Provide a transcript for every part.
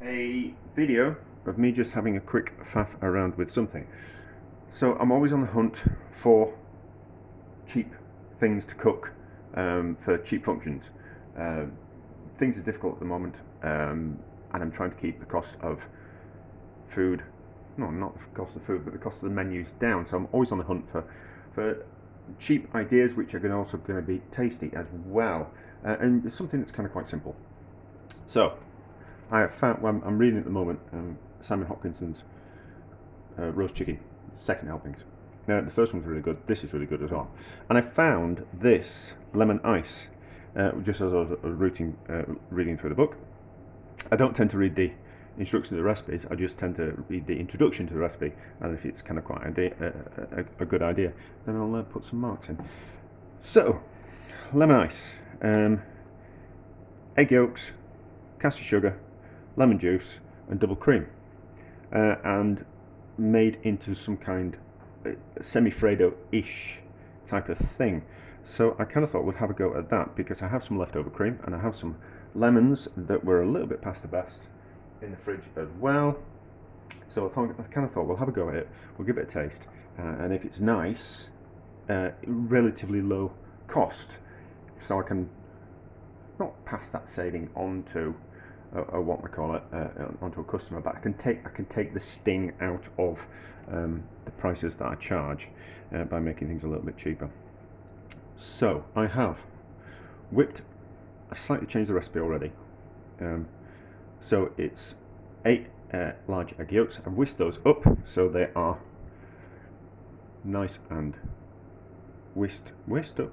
a video of me just having a quick faff around with something. So I'm always on the hunt for cheap things to cook for cheap functions. Things are difficult at the moment, and I'm trying to keep the cost of food, no, not the cost of food, but the cost of the menus down. So I'm always on the hunt for cheap ideas which are also going to be tasty as well, and it's something that's kind of quite simple. So I have found, well, I'm reading at the moment Simon Hopkinson's roast chicken, second helpings. Now, the first one's really good, this is really good as well. And I found this lemon ice just as I was reading through the book. I don't tend to read the instructions of the recipes, I just tend to read the introduction to the recipe, and if it's kind of quite a good idea, then I'll put some marks in. So, lemon ice, egg yolks, caster sugar, lemon juice and double cream, and made into some kind semi-Fredo-ish type of thing. So I kind of thought we'd have a go at that because I have some leftover cream and I have some lemons that were a little bit past the best in the fridge as well. So I kind of thought we'll have a go at it, we'll give it a taste, and if it's nice, relatively low cost, so I can not pass that saving on to what we call it, onto a customer, but I can take the sting out of the prices that I charge by making things a little bit cheaper. So I have I've slightly changed the recipe already. So it's 8 large egg yolks. I've whisked those up so they are nice and whisked up.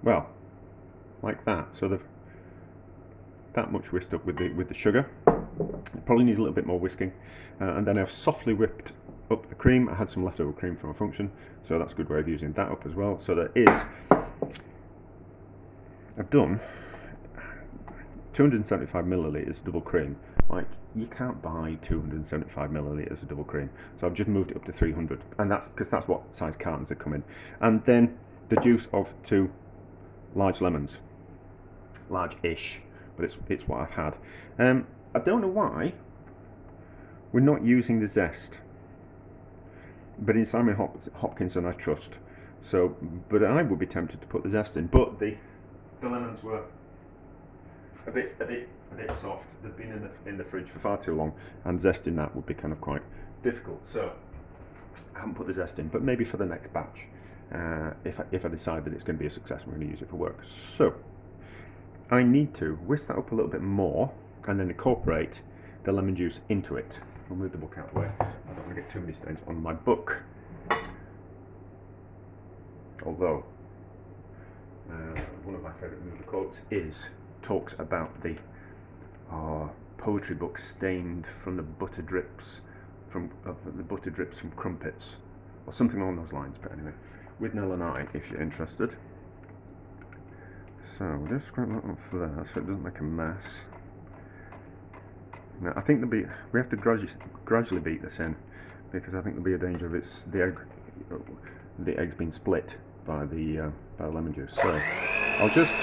Well, like that. So they've that much whisked up with the sugar. Probably need a little bit more whisking, and then I've softly whipped up the cream. I had some leftover cream from a function, so that's a good way of using that up as well. So there is, I've done 275 millilitres double cream. Like, you can't buy 275 millilitres of double cream, so I've just moved it up to 300, and that's because that's what size cartons they come in. And then the juice of 2 large lemons, large-ish, but it's what I've had. I don't know why we're not using the zest, but in Simon Hopkinson I trust. So, but I would be tempted to put the zest in, but the lemons were a bit soft. They've been in the fridge for far too long, and zesting that would be kind of quite difficult. So I haven't put the zest in, but maybe for the next batch, if I decide that it's going to be a success, I'm going to use it for work. So I need to whisk that up a little bit more and then incorporate the lemon juice into it. I'll move the book out of the way. I don't want to get too many stains on my book. Although, one of my favourite movie quotes talks about the poetry book stained from the butter drips from crumpets, or something along those lines. But anyway, with Nell and I, if you're interested. So we'll just scrape that off there so it doesn't make a mess. Now I think we have to gradually beat this in, because I think there'll be a danger of the eggs being split by the lemon juice. So I'll just,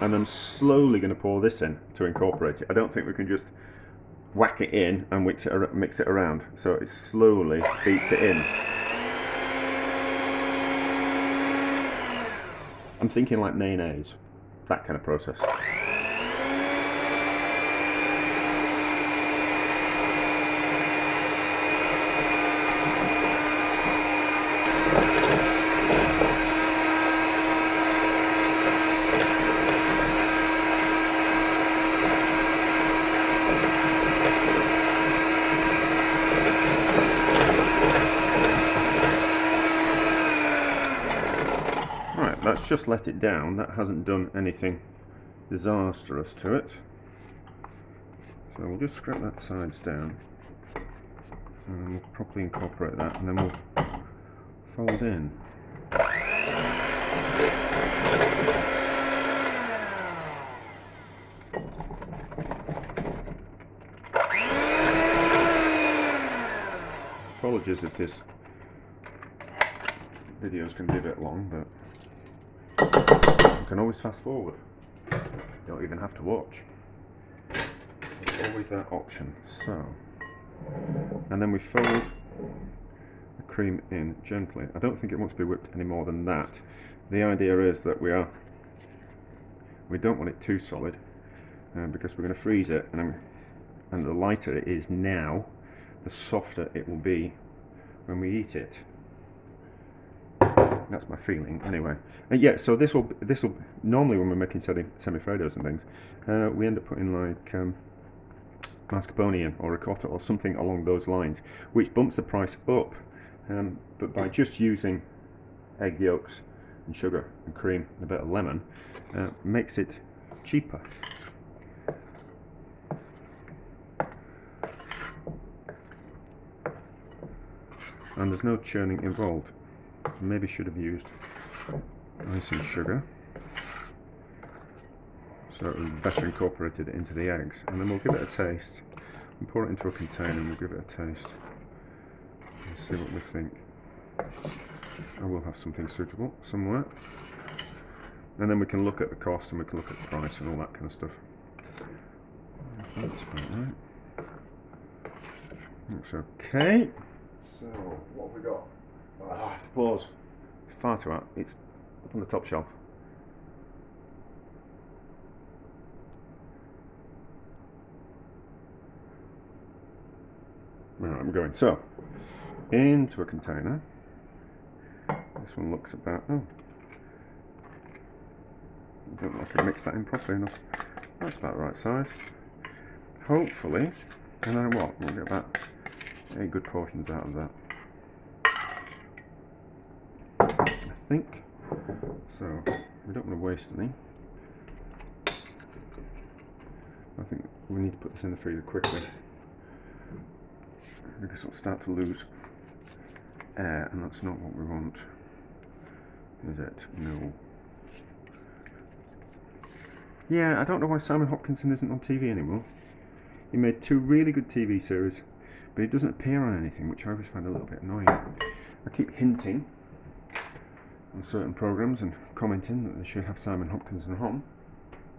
and I'm slowly going to pour this in to incorporate it. I don't think we can just whack it in and mix it around, so it slowly beats it in. I'm thinking like mayonnaise, that kind of process. Let's just let it down. That hasn't done anything disastrous to it. So we'll just scrape that sides down and we'll properly incorporate that, and then we'll fold in. Apologies if this video is going to be a bit long, but can always fast forward. You don't even have to watch. There's always that option. So, and then we fold the cream in gently. I don't think it wants to be whipped any more than that. The idea is that we don't want it too solid because we're going to freeze it, and the lighter it is now, the softer it will be when we eat it. That's my feeling, anyway. Yeah, so this will normally when we're making semifreddos and things, we end up putting like mascarpone in or ricotta or something along those lines, which bumps the price up. But by just using egg yolks and sugar and cream and a bit of lemon, makes it cheaper. And there's no churning involved. Maybe should have used icing sugar, so it was better incorporated into the eggs. And then we'll give it a taste and pour it into a container and we'll give it a taste and see what we think. I will have something suitable somewhere, and then we can look at the cost and we can look at the price and all that kind of stuff. That's about right. Looks okay. So what have we got? Oh, I have to pause. It's far too out. It's up on the top shelf. Right, I'm going. So, into a container. This one looks about. Oh, I don't know if I can mix that in properly enough. That's about the right size. Hopefully, and then what? We'll get about 8 good portions out of that. I think so. We don't want to waste any. I think we need to put this in the freezer quickly because it'll start to lose air, and that's not what we want, is it? No. Yeah, I don't know why Simon Hopkinson isn't on TV anymore. He made 2 really good TV series, but he doesn't appear on anything, which I always find a little bit annoying. I keep hinting on certain programs and commenting that they should have Simon Hopkinson on,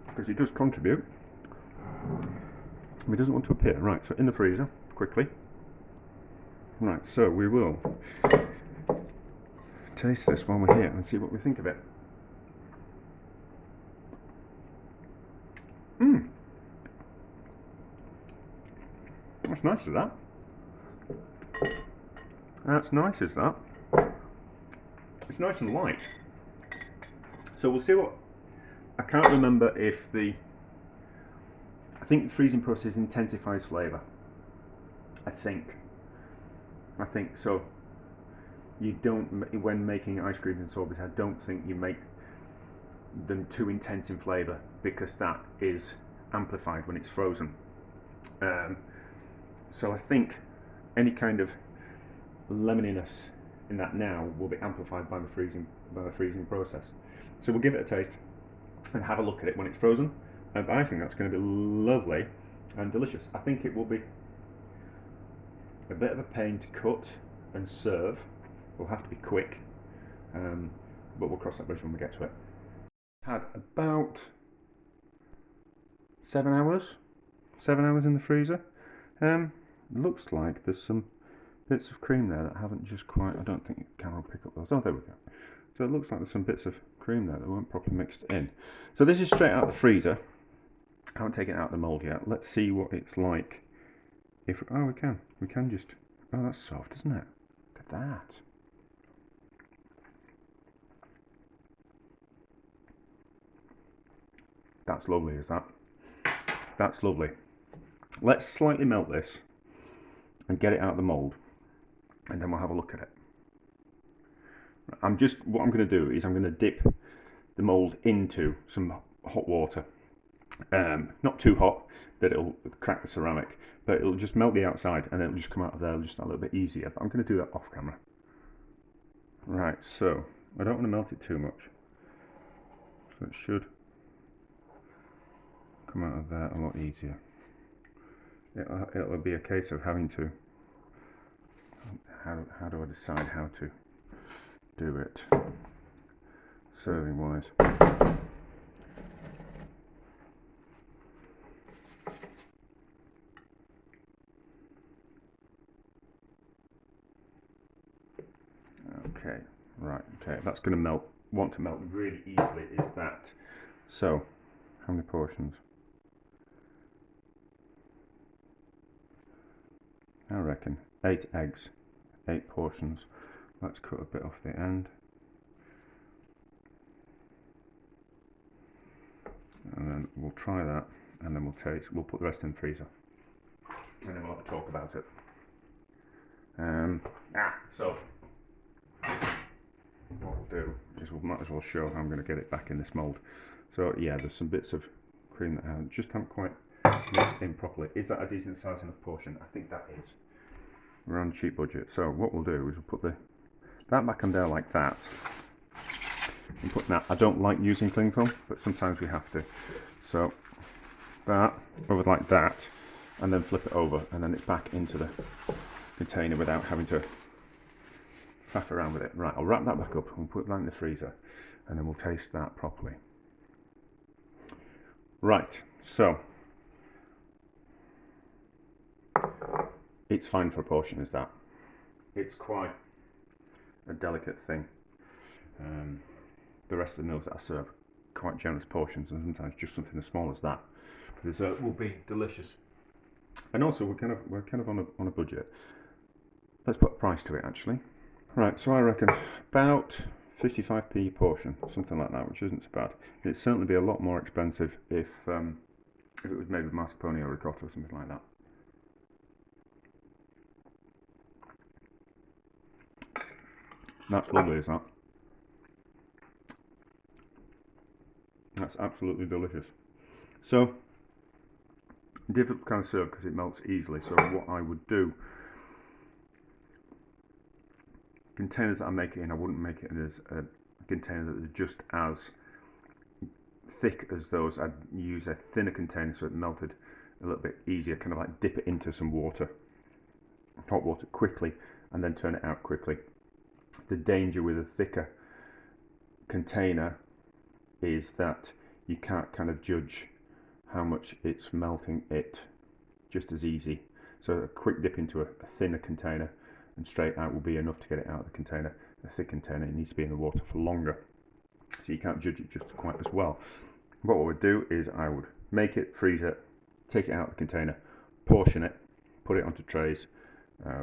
because he does contribute. He doesn't want to appear. Right, so in the freezer, quickly. Right, so we will taste this while we're here and see what we think of it. That's nice, is that? That's nice, is that? It's nice and light. So we'll see what. I can't remember if I think the freezing process intensifies flavour. I think so. You don't, when making ice cream and sorbets, I don't think you make them too intense in flavour, because that is amplified when it's frozen. So I think any kind of lemoniness in that now will be amplified by the freezing process. So we'll give it a taste and have a look at it when it's frozen, and I think that's going to be lovely and delicious. I think it will be a bit of a pain to cut and serve. We'll have to be quick, but we'll cross that bridge when we get to it. Had about 7 hours in the freezer. Looks like there's some bits of cream there that haven't just quite, I don't think the camera will pick up those. Oh, there we go. So it looks like there's some bits of cream there that weren't properly mixed in. So this is straight out of the freezer. I haven't taken it out of the mould yet. Let's see what it's like. Oh, we can just, oh, that's soft, isn't it? Look at that. That's lovely, is that? That's lovely. Let's slightly melt this and get it out of the mould, and then we'll have a look at it. What I'm going to do is I'm going to dip the mould into some hot water. Not too hot that it'll crack the ceramic, but it'll just melt the outside and it'll just come out of there just a little bit easier. But I'm going to do that off camera. Right, so I don't want to melt it too much. So it should come out of there a lot easier. It'll be a case of having to, how do I decide how to do it serving wise? that's going to want to melt really easily is that. So, how many portions? I reckon 8 eggs, 8 portions. Let's cut a bit off the end. And then we'll try that, and then we'll put the rest in the freezer. And then we'll have a talk about it. So what we'll do is we might as well show how I'm going to get it back in this mould. So yeah, there's some bits of cream that I just haven't quite mixed in properly. Is that a decent size enough portion? I think that is. We're on a cheap budget. So what we'll do is we'll put that back on there like that. And put that. I don't like using cling film, but sometimes we have to. So that over like that, and then flip it over, and then it's back into the container without having to faff around with it. Right, I'll wrap that back up and put that in the freezer, and then we'll taste that properly. Right, so it's fine for a portion as that. It's quite a delicate thing. The rest of the meals that I serve, quite generous portions, and sometimes just something as small as that. The dessert will be delicious. And also we're kind of on a budget. Let's put a price to it actually. Right, so I reckon about 55p portion, something like that, which isn't so bad. It'd certainly be a lot more expensive if it was made with mascarpone or ricotta or something like that. That's lovely, is that? That's absolutely delicious. So, difficult kind of serve because it melts easily. So what I would do, containers that I make it in, I wouldn't make it in as a container that is just as thick as those. I'd use a thinner container so it melted a little bit easier, kind of like dip it into some water, hot water quickly, and then turn it out quickly. The danger with a thicker container is that you can't kind of judge how much it's melting it just as easy. So a quick dip into a thinner container and straight out will be enough to get it out of the container. A thick container, it needs to be in the water for longer, so you can't judge it just quite as well. What I would do is I would make it, freeze it, take it out of the container, portion it, put it onto trays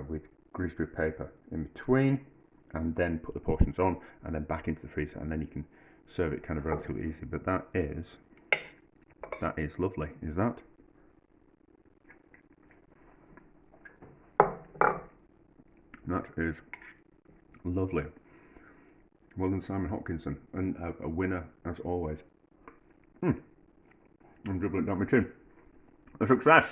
with greaseproof paper in between, and then put the portions on and then back into the freezer, and then you can serve it kind of relatively easy. But that is lovely, is that? That is lovely. Well done, Simon Hopkinson, and a winner as always. I'm dribbling it down my chin. A success!